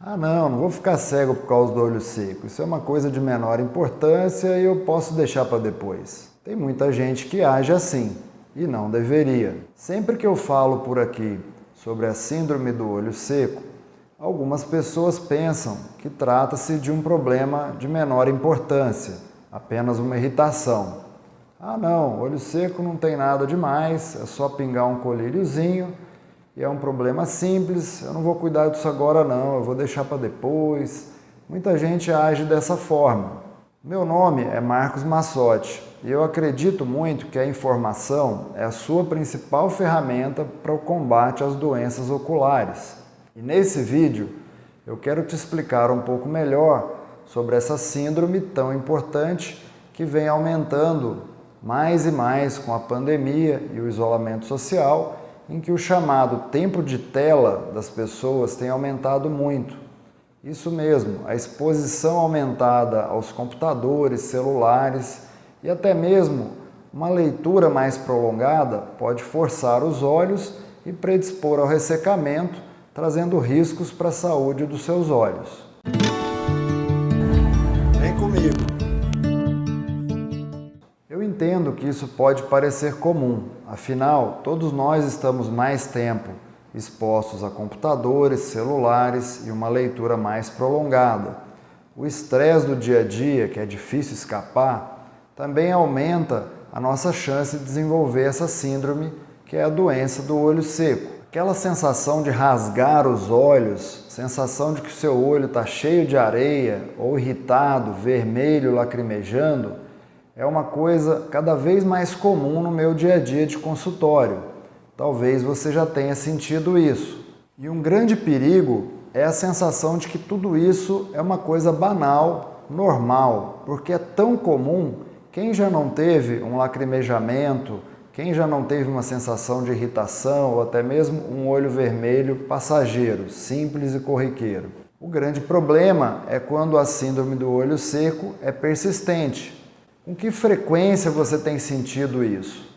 Ah, não vou ficar cego por causa do olho seco. Isso é uma coisa de menor importância e eu posso deixar para depois. Tem muita gente que age assim e não deveria. Sempre que eu falo por aqui sobre a síndrome do olho seco, algumas pessoas pensam que trata-se de um problema de menor importância, apenas uma irritação. Ah, não, olho seco não tem nada demais, é só pingar um colíriozinho e é um problema simples, eu não vou cuidar disso agora não, eu vou deixar para depois. Muita gente age dessa forma. Meu nome é Marcos Massotti e eu acredito muito que a informação é a sua principal ferramenta para o combate às doenças oculares. E nesse vídeo eu quero te explicar um pouco melhor sobre essa síndrome tão importante que vem aumentando mais e mais com a pandemia e o isolamento social, em que o chamado tempo de tela das pessoas tem aumentado muito. Isso mesmo, a exposição aumentada aos computadores, celulares e até mesmo uma leitura mais prolongada pode forçar os olhos e predispor ao ressecamento, trazendo riscos para a saúde dos seus olhos. Vem comigo! Eu entendo que isso pode parecer comum, afinal, todos nós estamos mais tempo expostos a computadores, celulares e uma leitura mais prolongada. O estresse do dia a dia, que é difícil escapar, também aumenta a nossa chance de desenvolver essa síndrome, que é a doença do olho seco. Aquela sensação de rasgar os olhos, sensação de que o seu olho está cheio de areia ou irritado, vermelho, lacrimejando, é uma coisa cada vez mais comum no meu dia a dia de consultório. Talvez você já tenha sentido isso. E um grande perigo é a sensação de que tudo isso é uma coisa banal, normal, porque é tão comum. Quem já não teve um lacrimejamento, quem já não teve uma sensação de irritação ou até mesmo um olho vermelho passageiro, simples e corriqueiro? O grande problema é quando a síndrome do olho seco é persistente. Com que frequência você tem sentido isso?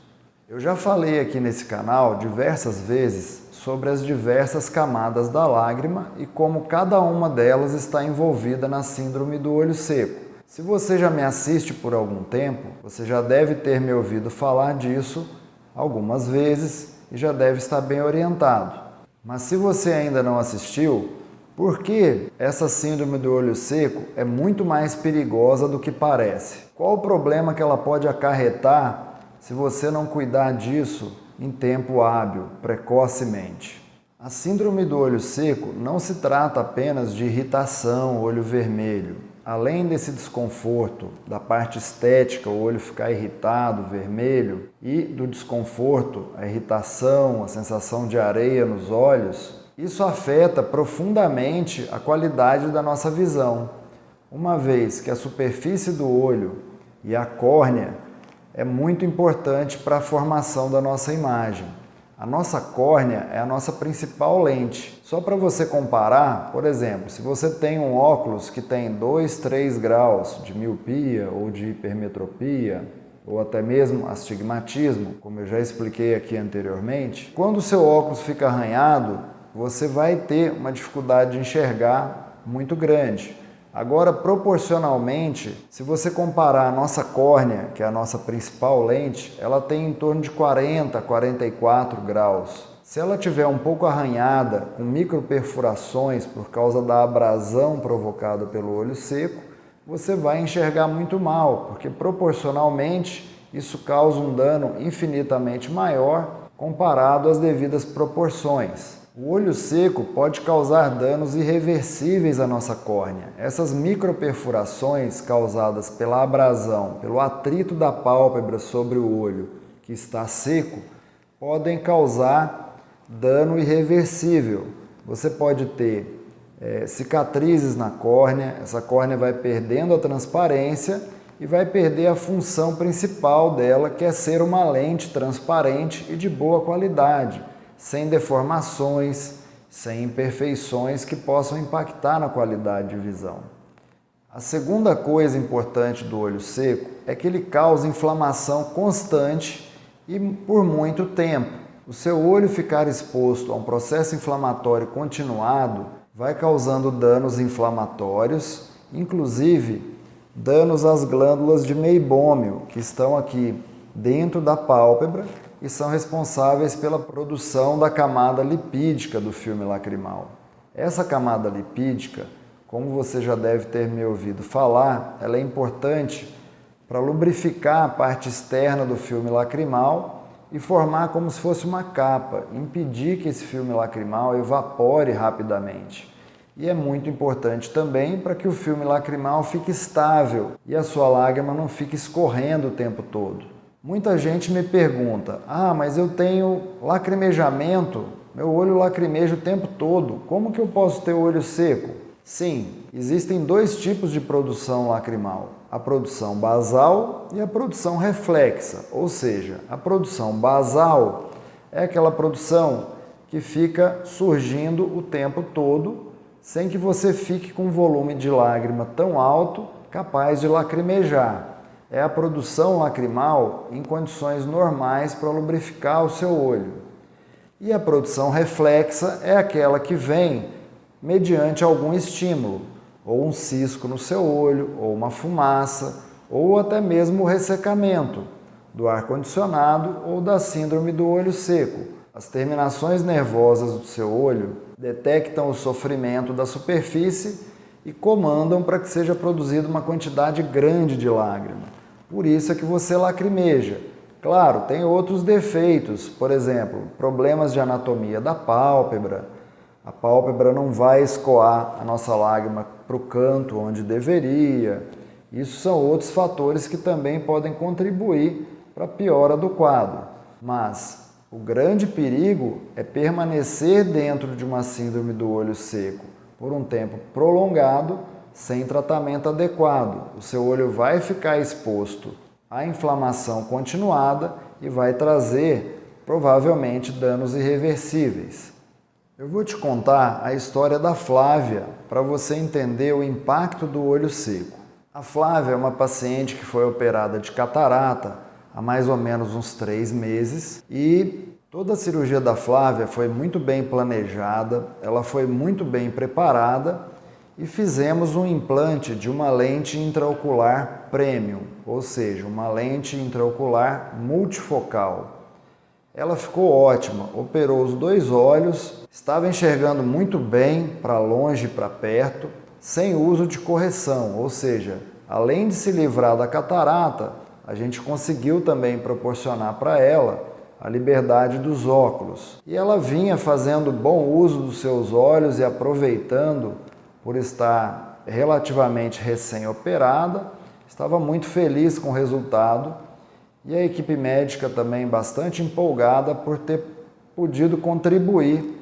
Eu já falei aqui nesse canal diversas vezes sobre as diversas camadas da lágrima e como cada uma delas está envolvida na síndrome do olho seco. Se você já me assiste por algum tempo, você já deve ter me ouvido falar disso algumas vezes e já deve estar bem orientado. Mas se você ainda não assistiu, por que essa síndrome do olho seco é muito mais perigosa do que parece? Qual o problema que ela pode acarretar se você não cuidar disso em tempo hábil, precocemente? A síndrome do olho seco não se trata apenas de irritação, olho vermelho. Além desse desconforto da parte estética, o olho ficar irritado, vermelho, e do desconforto, a irritação, a sensação de areia nos olhos, isso afeta profundamente a qualidade da nossa visão, uma vez que a superfície do olho e a córnea é muito importante para a formação da nossa imagem. A nossa córnea é a nossa principal lente. Só para você comparar, por exemplo, se você tem um óculos que tem 2, 3 graus de miopia ou de hipermetropia, ou até mesmo astigmatismo, como eu já expliquei aqui anteriormente, quando o seu óculos fica arranhado, você vai ter uma dificuldade de enxergar muito grande. Agora, proporcionalmente, se você comparar a nossa córnea, que é a nossa principal lente, ela tem em torno de 40 a 44 graus. Se ela tiver um pouco arranhada, com microperfurações por causa da abrasão provocada pelo olho seco, você vai enxergar muito mal, porque proporcionalmente isso causa um dano infinitamente maior comparado às devidas proporções. O olho seco pode causar danos irreversíveis à nossa córnea. Essas microperfurações causadas pela abrasão, pelo atrito da pálpebra sobre o olho que está seco, podem causar dano irreversível. Você pode ter cicatrizes na córnea, essa córnea vai perdendo a transparência e vai perder a função principal dela, que é ser uma lente transparente e de boa qualidade, sem deformações, sem imperfeições que possam impactar na qualidade de visão. A segunda coisa importante do olho seco é que ele causa inflamação constante e por muito tempo. O seu olho ficar exposto a um processo inflamatório continuado, vai causando danos inflamatórios, inclusive danos às glândulas de meibômio, que estão aqui dentro da pálpebra e são responsáveis pela produção da camada lipídica do filme lacrimal. Essa camada lipídica, como você já deve ter me ouvido falar, ela é importante para lubrificar a parte externa do filme lacrimal e formar como se fosse uma capa, impedir que esse filme lacrimal evapore rapidamente. E é muito importante também para que o filme lacrimal fique estável e a sua lágrima não fique escorrendo o tempo todo. Muita gente me pergunta, mas eu tenho lacrimejamento, meu olho lacrimeja o tempo todo, como que eu posso ter o olho seco? Sim, existem dois tipos de produção lacrimal, a produção basal e a produção reflexa, ou seja, a produção basal é aquela produção que fica surgindo o tempo todo, sem que você fique com um volume de lágrima tão alto, capaz de lacrimejar. É a produção lacrimal em condições normais para lubrificar o seu olho. E a produção reflexa é aquela que vem mediante algum estímulo, ou um cisco no seu olho, ou uma fumaça, ou até mesmo o ressecamento do ar-condicionado ou da síndrome do olho seco. As terminações nervosas do seu olho detectam o sofrimento da superfície e comandam para que seja produzida uma quantidade grande de lágrima. Por isso é que você lacrimeja. Claro, tem outros defeitos, por exemplo, problemas de anatomia da pálpebra. A pálpebra não vai escoar a nossa lágrima para o canto onde deveria. Isso são outros fatores que também podem contribuir para a piora do quadro. Mas o grande perigo é permanecer dentro de uma síndrome do olho seco por um tempo prolongado, sem tratamento adequado. O seu olho vai ficar exposto à inflamação continuada e vai trazer, provavelmente, danos irreversíveis. Eu vou te contar a história da Flávia para você entender o impacto do olho seco. A Flávia é uma paciente que foi operada de catarata há mais ou menos uns 3 meses e toda a cirurgia da Flávia foi muito bem planejada, ela foi muito bem preparada e fizemos um implante de uma lente intraocular premium, ou seja, uma lente intraocular multifocal. Ela ficou ótima, operou os 2 olhos, estava enxergando muito bem para longe e para perto, sem uso de correção, ou seja, além de se livrar da catarata, a gente conseguiu também proporcionar para ela a liberdade dos óculos. E ela vinha fazendo bom uso dos seus olhos e aproveitando por estar relativamente recém-operada, estava muito feliz com o resultado e a equipe médica também bastante empolgada por ter podido contribuir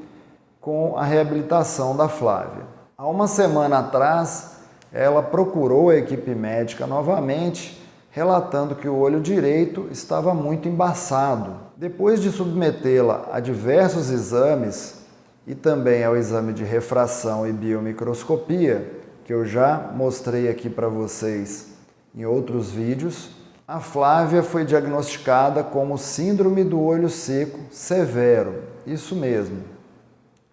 com a reabilitação da Flávia. Há uma semana atrás, ela procurou a equipe médica novamente, relatando que o olho direito estava muito embaçado. Depois de submetê-la a diversos exames e também ao exame de refração e biomicroscopia, que eu já mostrei aqui para vocês em outros vídeos, a Flávia foi diagnosticada como síndrome do olho seco severo. Isso mesmo.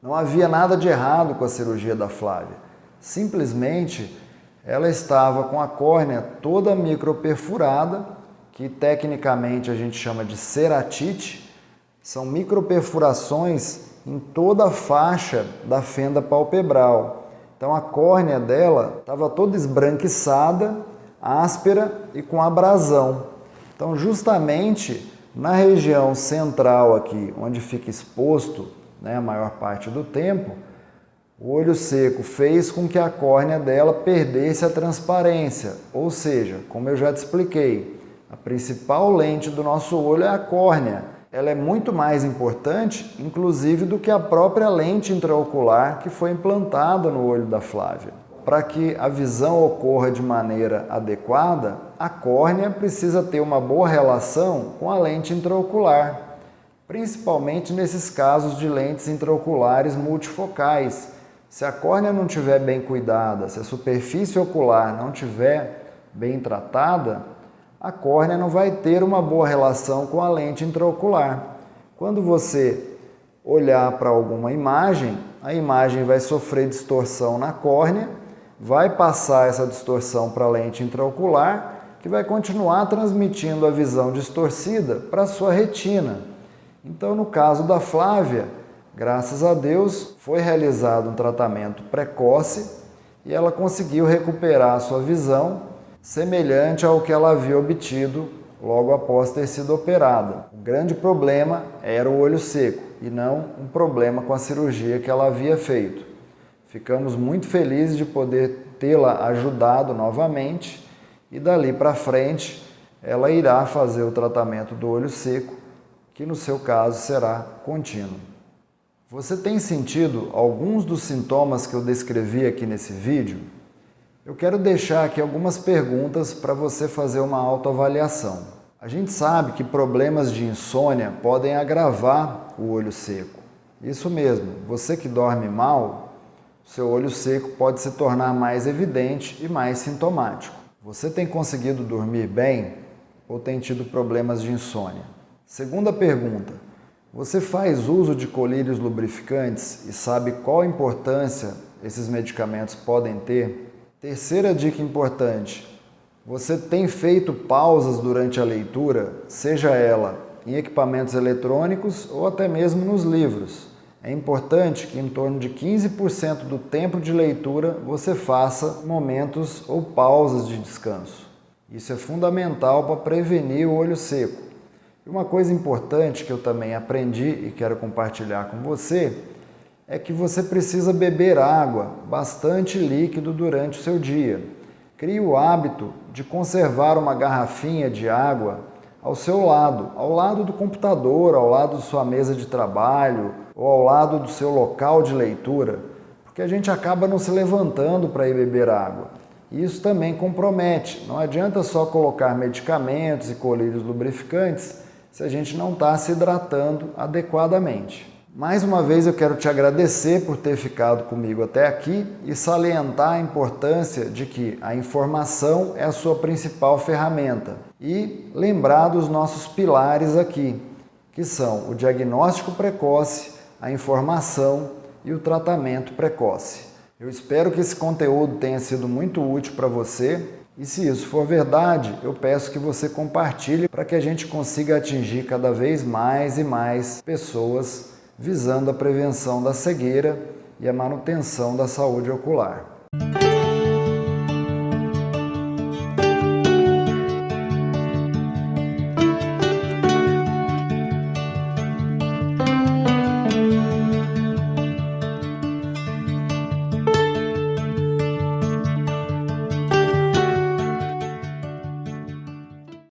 Não havia nada de errado com a cirurgia da Flávia. Simplesmente, ela estava com a córnea toda microperfurada, que tecnicamente a gente chama de ceratite. São microperfurações em toda a faixa da fenda palpebral. Então a córnea dela estava toda esbranquiçada, áspera e com abrasão. Então justamente na região central aqui, onde fica exposto, a maior parte do tempo, o olho seco fez com que a córnea dela perdesse a transparência, ou seja, como eu já te expliquei, a principal lente do nosso olho é a córnea. Ela é muito mais importante, inclusive, do que a própria lente intraocular que foi implantada no olho da Flávia. Para que a visão ocorra de maneira adequada, a córnea precisa ter uma boa relação com a lente intraocular, principalmente nesses casos de lentes intraoculares multifocais. Se a córnea não estiver bem cuidada, se a superfície ocular não estiver bem tratada, a córnea não vai ter uma boa relação com a lente intraocular. Quando você olhar para alguma imagem a imagem vai sofrer distorção na córnea, vai passar essa distorção para a lente intraocular, que vai continuar transmitindo a visão distorcida para a sua retina. Então, no caso da Flávia, graças a Deus, foi realizado um tratamento precoce e ela conseguiu recuperar a sua visão semelhante ao que ela havia obtido logo após ter sido operada. O grande problema era o olho seco e não um problema com a cirurgia que ela havia feito. Ficamos muito felizes de poder tê-la ajudado novamente e dali para frente ela irá fazer o tratamento do olho seco, que no seu caso será contínuo. Você tem sentido alguns dos sintomas que eu descrevi aqui nesse vídeo? Eu quero deixar aqui algumas perguntas para você fazer uma autoavaliação. A gente sabe que problemas de insônia podem agravar o olho seco. Isso mesmo, você que dorme mal, seu olho seco pode se tornar mais evidente e mais sintomático. Você tem conseguido dormir bem ou tem tido problemas de insônia? Segunda pergunta, você faz uso de colírios lubrificantes e sabe qual a importância esses medicamentos podem ter? Terceira dica importante, você tem feito pausas durante a leitura, seja ela em equipamentos eletrônicos ou até mesmo nos livros. É importante que em torno de 15% do tempo de leitura você faça momentos ou pausas de descanso. Isso é fundamental para prevenir o olho seco. E uma coisa importante que eu também aprendi e quero compartilhar com você é que você precisa beber água, bastante líquido durante o seu dia. Crie o hábito de conservar uma garrafinha de água ao seu lado, ao lado do computador, ao lado de sua mesa de trabalho ou ao lado do seu local de leitura, porque a gente acaba não se levantando para ir beber água. E isso também compromete. Não adianta só colocar medicamentos e colírios lubrificantes se a gente não está se hidratando adequadamente. Mais uma vez eu quero te agradecer por ter ficado comigo até aqui e salientar a importância de que a informação é a sua principal ferramenta. E lembrar dos nossos pilares aqui, que são o diagnóstico precoce, a informação e o tratamento precoce. Eu espero que esse conteúdo tenha sido muito útil para você e se isso for verdade, eu peço que você compartilhe para que a gente consiga atingir cada vez mais e mais pessoas visando a prevenção da cegueira e a manutenção da saúde ocular.